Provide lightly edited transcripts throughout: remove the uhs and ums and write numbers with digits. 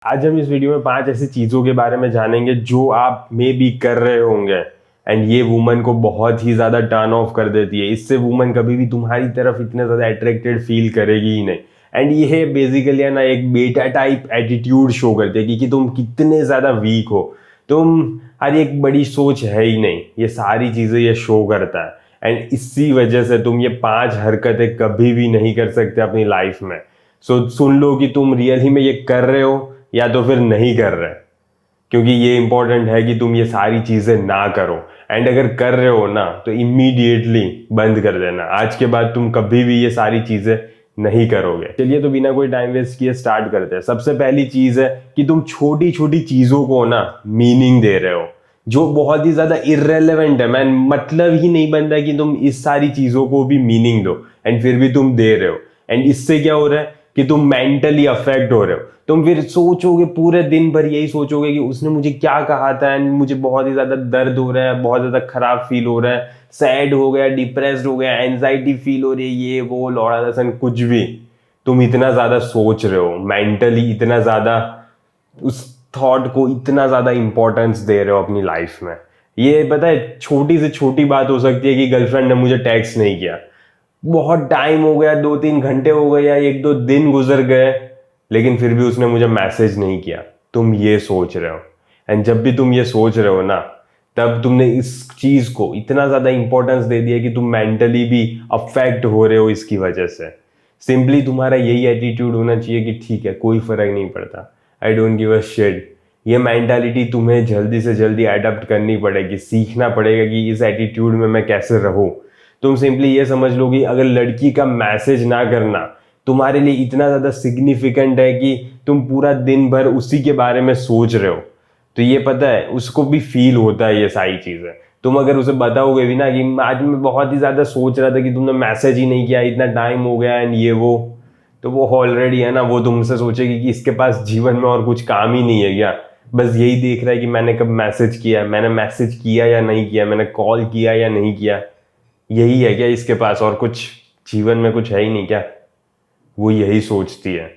आज हम इस वीडियो में 5 ऐसी चीजों के बारे में जानेंगे जो आप मे बी कर रहे होंगे एंड ये वुमन को बहुत ही ज्यादा टर्न ऑफ कर देती है। इससे वुमन कभी भी तुम्हारी तरफ इतने ज्यादा अट्रैक्टेड फील करेगी ही नहीं। एंड ये बेसिकली है ना एक बेटा टाइप एटीट्यूड शो करती है कि तुम कितने ज्यादा वीक हो। तुम हर एक बड़ी सोच है ही नहीं, ये सारी चीजें ये शो करता है। एंड इसी वजह से तुम ये 5 हरकतें कभी भी नहीं कर सकते अपनी लाइफ में। सो सुन लो कि तुम रियल ही में ये कर रहे हो या तो फिर नहीं कर रहे, क्योंकि ये इंपॉर्टेंट है कि तुम ये सारी चीजें ना करो। एंड अगर कर रहे हो ना तो इमीडिएटली बंद कर देना। आज के बाद तुम कभी भी ये सारी चीजें नहीं करोगे। चलिए तो बिना कोई टाइम वेस्ट किए स्टार्ट करते हैं। सबसे पहली चीज है कि तुम छोटी छोटी चीजों को ना मीनिंग दे रहे हो, जो बहुत ही ज्यादा इररेलेवेंट है। मैन मतलब ही नहीं बनता कि तुम इस सारी चीजों को भी मीनिंग दो एंड फिर भी तुम दे रहे हो। एंड इससे क्या हो रहा है कि तुम मेंटली अफेक्ट हो रहे हो। तुम फिर सोचोगे पूरे दिन भर यही सोचोगे कि उसने मुझे क्या कहा था एंड मुझे बहुत ही ज्यादा दर्द हो रहा है, बहुत ज्यादा खराब फील हो रहा है, सैड हो गया, डिप्रेस्ड हो गया, एंजाइटी फील हो रही है, ये वो लौड़ा दसन कुछ भी। तुम इतना ज्यादा सोच रहे हो, मेंटली इतना ज्यादा उस थॉट को इतना ज्यादा इंपॉर्टेंस दे रहे हो अपनी लाइफ में। ये पता है छोटी से छोटी बात हो सकती है कि गर्लफ्रेंड ने मुझे टेक्स्ट नहीं किया, बहुत टाइम हो गया, 2-3 घंटे हो गए या 1-2 दिन गुजर गए, लेकिन फिर भी उसने मुझे मैसेज नहीं किया। तुम ये सोच रहे हो। एंड जब भी तुम ये सोच रहे हो ना, तब तुमने इस चीज को इतना ज्यादा इंपॉर्टेंस दे दिया कि तुम मेंटली भी अफेक्ट हो रहे हो इसकी वजह से। सिंपली तुम्हारा यही एटीट्यूड होना चाहिए कि ठीक है, कोई फर्क नहीं पड़ता, I don't give a shit. ये मेंटालिटी तुम्हें जल्दी से जल्दी अडेप्ट करनी पड़ेगी, सीखना पड़ेगा कि इस एटीट्यूड में मैं कैसे रहूं। तुम सिंपली ये समझ लो कि अगर लड़की का मैसेज ना करना तुम्हारे लिए इतना ज्यादा सिग्निफिकेंट है कि तुम पूरा दिन भर उसी के बारे में सोच रहे हो, तो ये पता है उसको भी फील होता है ये सारी चीजें। तुम अगर उसे बताओगे भी ना कि आज मैं बहुत ही ज्यादा सोच रहा था कि तुमने मैसेज ही नहीं किया, इतना टाइम हो गया एंड ये वो, तो वो ऑलरेडी है ना, वो तुमसे सोचेगी कि इसके पास जीवन में और कुछ काम ही नहीं है क्या, बस यही देख रहा है कि मैंने कब मैसेज किया, मैंने मैसेज किया या नहीं किया, मैंने कॉल किया या नहीं किया। यही है क्या इसके पास, और कुछ जीवन में कुछ है ही नहीं क्या? वो यही सोचती है।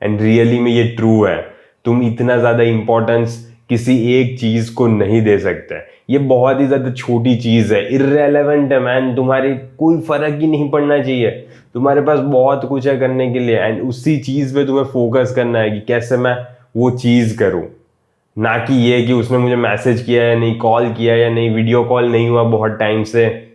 एंड रियली में ये ट्रू है। तुम इतना ज्यादा इंपॉर्टेंस किसी एक चीज को नहीं दे सकते। ये बहुत ही ज्यादा छोटी चीज है, इररेलेवेंट है मैन, तुम्हारी कोई फर्क ही नहीं पड़ना चाहिए। तुम्हारे पास बहुत कुछ है करने के लिए एंड उसी चीज पे तुम्हें फोकस करना है कि कैसे मैं वो चीज करूं, ना कि ये कि उसने मुझे मैसेज किया या नहीं, कॉल किया या नहीं, वीडियो कॉल नहीं हुआ बहुत टाइम से।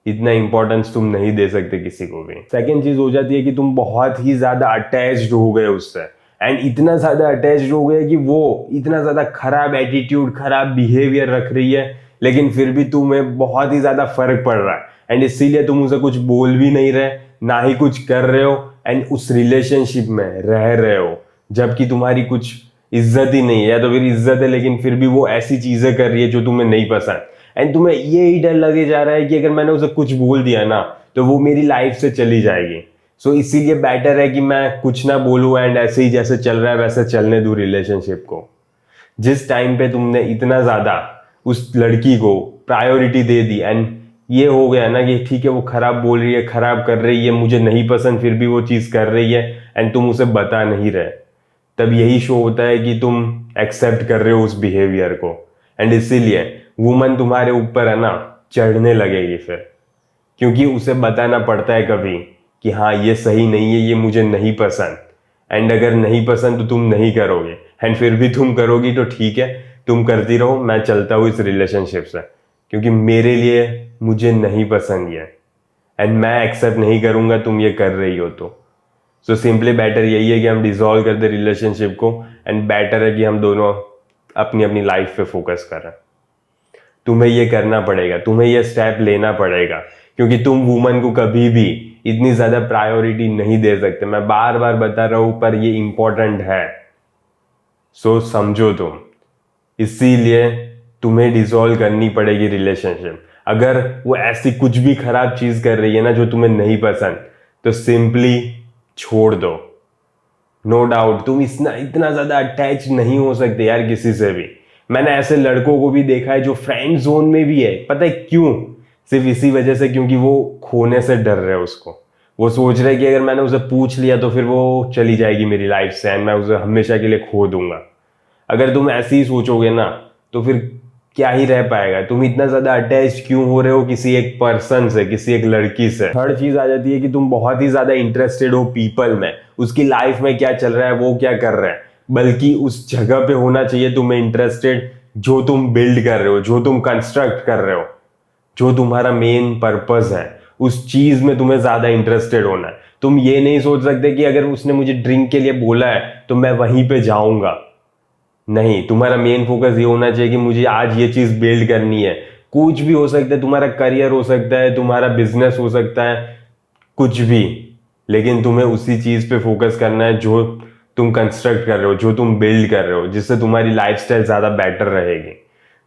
इतना इंपॉर्टेंस तुम नहीं दे सकते किसी को भी। सेकेंड चीज हो जाती है कि तुम बहुत ही ज्यादा अटैच्ड हो गए उससे एंड इतना ज्यादा अटैच्ड हो गए कि वो इतना ज्यादा खराब एटीट्यूड, खराब बिहेवियर रख रही है, लेकिन फिर भी तुम्हें बहुत ही ज्यादा फर्क पड़ रहा है एंड इसीलिए तुम उसे कुछ बोल भी नहीं रहे, ना ही कुछ कर रहे हो एंड उस रिलेशनशिप में रह रहे हो, जबकि तुम्हारी कुछ इज्जत ही नहीं है, या तो फिर इज्जत है लेकिन फिर भी वो ऐसी चीजें कर रही है जो तुम्हें नहीं पसंद। एंड तुम्हें ये ही डर लगे जा रहा है कि अगर मैंने उसे कुछ बोल दिया ना तो वो मेरी लाइफ से चली जाएगी। सो इसीलिए बेटर है कि मैं कुछ ना बोलूं एंड ऐसे ही जैसे चल रहा है वैसे चलने दूं रिलेशनशिप को। जिस टाइम पे तुमने इतना ज्यादा उस लड़की को प्रायोरिटी दे दी एंड ये हो गया ना कि ठीक है वो खराब बोल रही है, खराब कर रही है, मुझे नहीं पसंद, फिर भी वो चीज कर रही है एंड तुम उसे बता नहीं रहे, तब यही शो होता है कि तुम एक्सेप्ट कर रहे हो उस बिहेवियर को। एंड इसीलिए वुमन तुम्हारे ऊपर है ना चढ़ने लगेगी फिर, क्योंकि उसे बताना पड़ता है कभी कि हाँ ये सही नहीं है, ये मुझे नहीं पसंद। एंड अगर नहीं पसंद तो तुम नहीं करोगे एंड फिर भी तुम करोगी तो ठीक है, तुम करती रहो, मैं चलता हूँ इस रिलेशनशिप से, क्योंकि मेरे लिए मुझे नहीं पसंद ये एंड मैं एक्सेप्ट नहीं करूंगा तुम ये कर रही हो। तो सो सिंपली बेटर यही है कि हम डिसॉल्व कर दे रिलेशनशिप को एंड बेटर है कि हम दोनों अपनी अपनी लाइफ पे फोकस करें। तुम्हें ये करना पड़ेगा, तुम्हें ये स्टेप लेना पड़ेगा, क्योंकि तुम वुमन को कभी भी इतनी ज्यादा प्रायोरिटी नहीं दे सकते। मैं बार बार बता रहा हूं पर ये इंपॉर्टेंट है, सो समझो तुम। इसीलिए तुम्हें डिसॉल्व करनी पड़ेगी रिलेशनशिप। अगर वो ऐसी कुछ भी खराब चीज कर रही है ना जो तुम्हें नहीं पसंद, तो सिंपली छोड़ दो। नो डाउट तुम इतना इतना ज्यादा अटैच नहीं हो सकते यार किसी से भी। मैंने ऐसे लड़कों को भी देखा है जो फ्रेंड जोन में भी है, पता है क्यों? सिर्फ इसी वजह से क्योंकि वो खोने से डर रहे हैं उसको। वो सोच रहे कि अगर मैंने उसे पूछ लिया तो फिर वो चली जाएगी मेरी लाइफ से एंड मैं उसे हमेशा के लिए खो दूंगा। अगर तुम ऐसे ही सोचोगे ना तो फिर क्या ही रह पाएगा। तुम इतना ज्यादा अटैच क्यों हो रहे हो किसी एक पर्सन से, किसी एक लड़की से। थर्ड चीज आ जाती है कि तुम बहुत ही ज्यादा इंटरेस्टेड हो पीपल में, उसकी लाइफ में क्या चल रहा है, वो क्या कर रहा है, बल्कि उस जगह पे होना चाहिए तुम्हें इंटरेस्टेड जो तुम बिल्ड कर रहे हो, जो तुम कंस्ट्रक्ट कर रहे हो, जो तुम्हारा मेन पर्पस है, उस चीज में तुम्हें ज्यादा इंटरेस्टेड होना है। तुम ये नहीं सोच सकते कि अगर उसने मुझे ड्रिंक के लिए बोला है तो मैं वहीं पे जाऊंगा। नहीं, तुम्हारा मेन फोकस ये होना चाहिए कि मुझे आज ये चीज बिल्ड करनी है। कुछ भी हो सकता है, तुम्हारा करियर हो सकता है, तुम्हारा बिजनेस हो सकता है, कुछ भी, लेकिन तुम्हें उसी चीज पे फोकस करना है जो तुम कंस्ट्रक्ट कर रहे हो, जो तुम बिल्ड कर रहे हो, जिससे तुम्हारी लाइफस्टाइल ज्यादा बेटर रहेगी।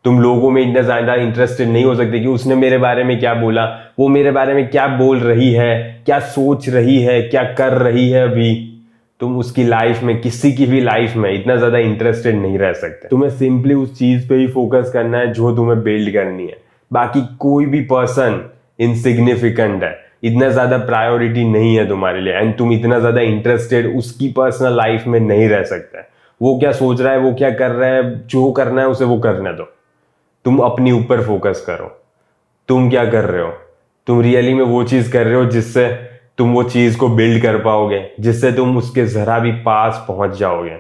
तुम लोगों में इतना ज्यादा इंटरेस्टेड नहीं हो सकते कि उसने मेरे बारे में क्या बोला, वो मेरे बारे में क्या बोल रही है, क्या सोच रही है, क्या कर रही है अभी। तुम उसकी लाइफ में, किसी की भी लाइफ में इतना ज्यादा इंटरेस्टेड नहीं रह सकते। तुम्हें सिंपली उस चीज पे ही फोकस करना है जो तुम्हें बिल्ड करनी है। बाकी कोई भी पर्सन इनसिग्निफिकेंट है, इतना ज्यादा प्रायोरिटी नहीं है तुम्हारे लिए, एंड तुम इतना ज्यादा इंटरेस्टेड उसकी पर्सनल लाइफ में नहीं रह सकते। वो क्या सोच रहा है, वो क्या कर रहा है, जो करना है उसे वो करने दो। तुम अपनी ऊपर फोकस करो। तुम क्या कर रहे हो, तुम रियली में वो चीज कर रहे हो जिससे तुम वो चीज को बिल्ड कर पाओगे, जिससे तुम उसके जरा भी पास पहुंच जाओगे।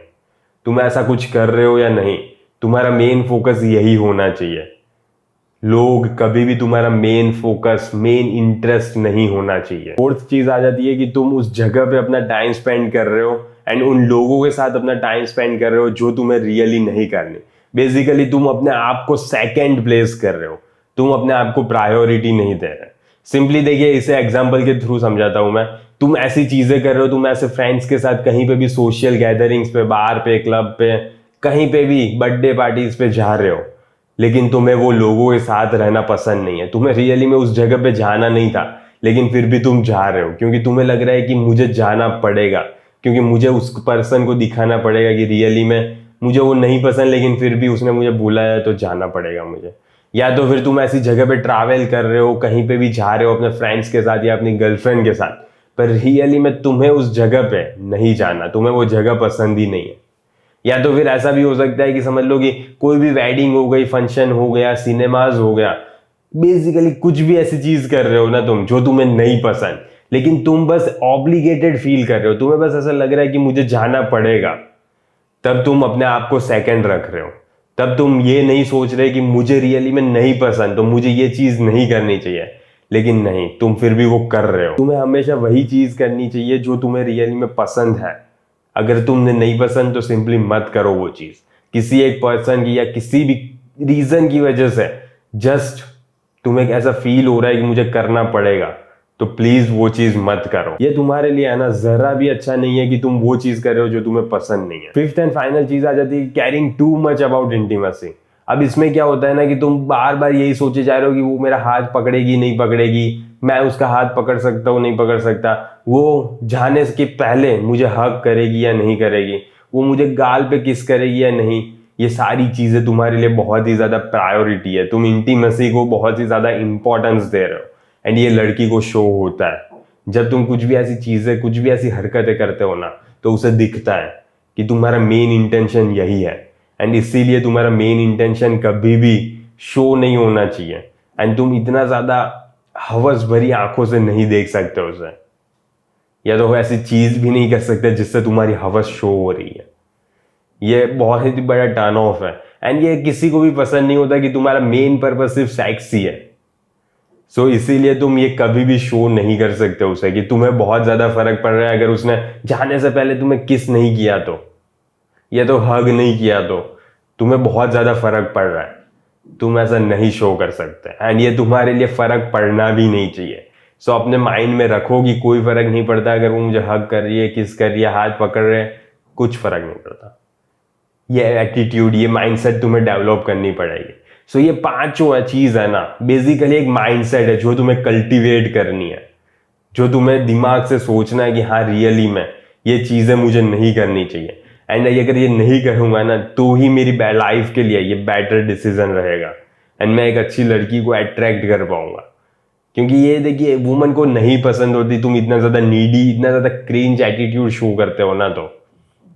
तुम ऐसा कुछ कर रहे हो या नहीं, तुम्हारा मेन फोकस यही होना चाहिए। लोग कभी भी तुम्हारा मेन फोकस, मेन इंटरेस्ट नहीं होना चाहिए। फोर्थ चीज आ जाती है कि तुम उस जगह पे अपना टाइम स्पेंड कर रहे हो एंड उन लोगों के साथ अपना टाइम स्पेंड कर रहे हो जो तुम्हें रियली नहीं करनी। बेसिकली तुम अपने आप को सेकंड प्लेस कर रहे हो, तुम अपने आप को प्रायोरिटी नहीं दे रहे। सिंपली देखिए, इसे एग्जाम्पल के थ्रू समझाता हूं मैं। तुम ऐसी चीजें कर रहे हो, तुम ऐसे फ्रेंड्स के साथ कहीं पे भी सोशल गैदरिंग्स पे, बार पे, क्लब पे, कहीं पे भी बर्थडे पार्टीज पे जा रहे हो, लेकिन तुम्हें वो लोगों के साथ रहना पसंद नहीं है। तुम्हें रियली में उस जगह पे जाना नहीं था, लेकिन फिर भी तुम जा रहे हो क्योंकि तुम्हें लग रहा है कि मुझे जाना पड़ेगा, क्योंकि मुझे उस पर्सन को दिखाना पड़ेगा कि रियली में मुझे वो नहीं पसंद, लेकिन फिर भी उसने मुझे बुलाया तो जाना पड़ेगा मुझे। या तो फिर तुम ऐसी जगह पे ट्रैवल कर रहे हो, कहीं पे भी जा रहे हो अपने फ्रेंड्स के साथ या अपनी गर्लफ्रेंड के साथ, पर रियली में तुम्हें उस जगह पे नहीं जाना, तुम्हें वो जगह पसंद ही नहीं है। या तो फिर ऐसा भी हो सकता है कि समझ लो कि कोई भी वेडिंग हो गई, फंक्शन हो गया, सिनेमाज हो गया, बेसिकली कुछ भी ऐसी चीज कर रहे हो ना तुम जो तुम्हें नहीं पसंद, लेकिन तुम बस ऑब्लिगेटेड फील कर रहे हो, तुम्हें बस ऐसा लग रहा है कि मुझे जाना पड़ेगा, तब तुम अपने आप को सेकंड रख रहे हो। तब तुम ये नहीं सोच रहे कि मुझे रियली में नहीं पसंद तो मुझे ये चीज नहीं करनी चाहिए, लेकिन नहीं, तुम फिर भी वो कर रहे हो। तुम्हें हमेशा वही चीज करनी चाहिए जो तुम्हें रियली में पसंद है। अगर तुमने नहीं पसंद तो सिंपली मत करो वो चीज, किसी एक पर्सन की या किसी भी रीजन की वजह से। जस्ट तुम्हें ऐसा फील हो रहा है कि मुझे करना पड़ेगा, तो प्लीज वो चीज मत करो। ये तुम्हारे लिए है ना जरा भी अच्छा नहीं है कि तुम वो चीज कर रहे हो जो तुम्हें पसंद नहीं है। फिफ्थ एंड फाइनल चीज आ जाती है carrying too much about intimacy. अब इसमें क्या होता है ना कि तुम बार बार यही सोचे जा रहे हो कि वो मेरा हाथ पकड़ेगी नहीं पकड़ेगी, मैं उसका हाथ पकड़ सकता हूँ नहीं पकड़ सकता, वो जाने के पहले मुझे हग करेगी या नहीं करेगी, वो मुझे गाल पे किस करेगी या नहीं। ये सारी चीजें तुम्हारे लिए बहुत ही ज्यादा प्रायोरिटी है, तुम इंटीमेसी को बहुत ही ज्यादा इंपॉर्टेंस दे रहे हो, एंड ये लड़की को शो होता है। जब तुम कुछ भी ऐसी चीजें, कुछ भी ऐसी हरकतें करते हो ना, तो उसे दिखता है कि तुम्हारा मेन इंटेंशन यही है, एंड इसीलिए तुम्हारा मेन इंटेंशन कभी भी शो नहीं होना चाहिए, एंड तुम इतना ज्यादा हवस भरी आंखों से नहीं देख सकते उसे, या तो ऐसी चीज भी नहीं कर सकते जिससे तुम्हारी हवस शो हो रही है। ये बहुत ही बड़ा टर्न ऑफ है, एंड ये किसी को भी पसंद नहीं होता कि तुम्हारा मेन पर्पस सिर्फ सेक्स ही है। सो इसीलिए तुम ये कभी भी शो नहीं कर सकते उसे कि तुम्हें बहुत ज्यादा फर्क पड़ रहा है अगर उसने जाने से पहले तुम्हें किस नहीं किया तो, या तो हग नहीं किया तो, तुम्हें बहुत ज्यादा फर्क पड़ रहा है। तुम ऐसा नहीं शो कर सकते, एंड ये तुम्हारे लिए फर्क पड़ना भी नहीं चाहिए। सो अपने माइंड में रखो कि कोई फर्क नहीं पड़ता अगर वो मुझे हग कर रही है, किस कर रही है, हाथ पकड़ रहे हैं, कुछ फर्क नहीं पड़ता। ये एटीट्यूड, ये माइंडसेट तुम्हें डेवलप करनी पड़ेगी। सो ये पांचों चीज है ना, बेसिकली एक माइंडसेट है जो तुम्हें कल्टीवेट करनी है, जो तुम्हें दिमाग से सोचना है कि हाँ रियली में ये चीजें मुझे नहीं करनी चाहिए, एंड अगर ये नहीं करूंगा ना तो ही मेरी लाइफ के लिए ये बेटर डिसीजन रहेगा, एंड मैं एक अच्छी लड़की को अट्रैक्ट कर पाऊंगा। क्योंकि ये देखिए वुमन को नहीं पसंद होती तुम इतना ज्यादा नीडी, इतना ज्यादा क्रिंज एटीट्यूड शो करते हो ना, तो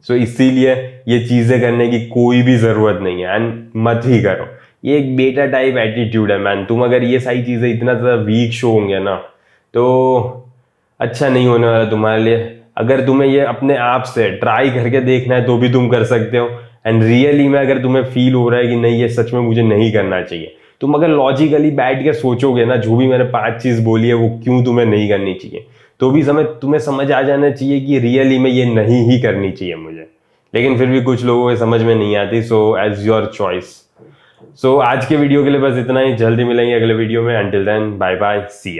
सो इसीलिए ये चीजें करने की कोई भी जरूरत नहीं है एंड मत ही करो। ये एक बेटा टाइप एटीट्यूड है मैन। तुम अगर ये सारी चीजें इतना ज्यादा वीक शो होंगे ना तो अच्छा नहीं होने वाला तुम्हारे लिए। अगर तुम्हें ये अपने आप से ट्राई करके देखना है तो भी तुम कर सकते हो, एंड रियली में अगर तुम्हें फील हो रहा है कि नहीं ये सच में मुझे नहीं करना चाहिए, तुम अगर लॉजिकली बैठ के सोचोगे ना जो भी मैंने 5 चीज बोली है वो क्यों तुम्हें नहीं करनी चाहिए, तो भी तुम्हें समझ आ जाना चाहिए कि रियली में ये नहीं ही करनी चाहिए मुझे। लेकिन फिर भी कुछ लोगों को समझ में नहीं आती, सो एज योर चॉइस। सो आज के वीडियो के लिए बस इतना ही। जल्दी मिलेंगे अगले वीडियो में। अंटिल देन बाय बाय, सी या।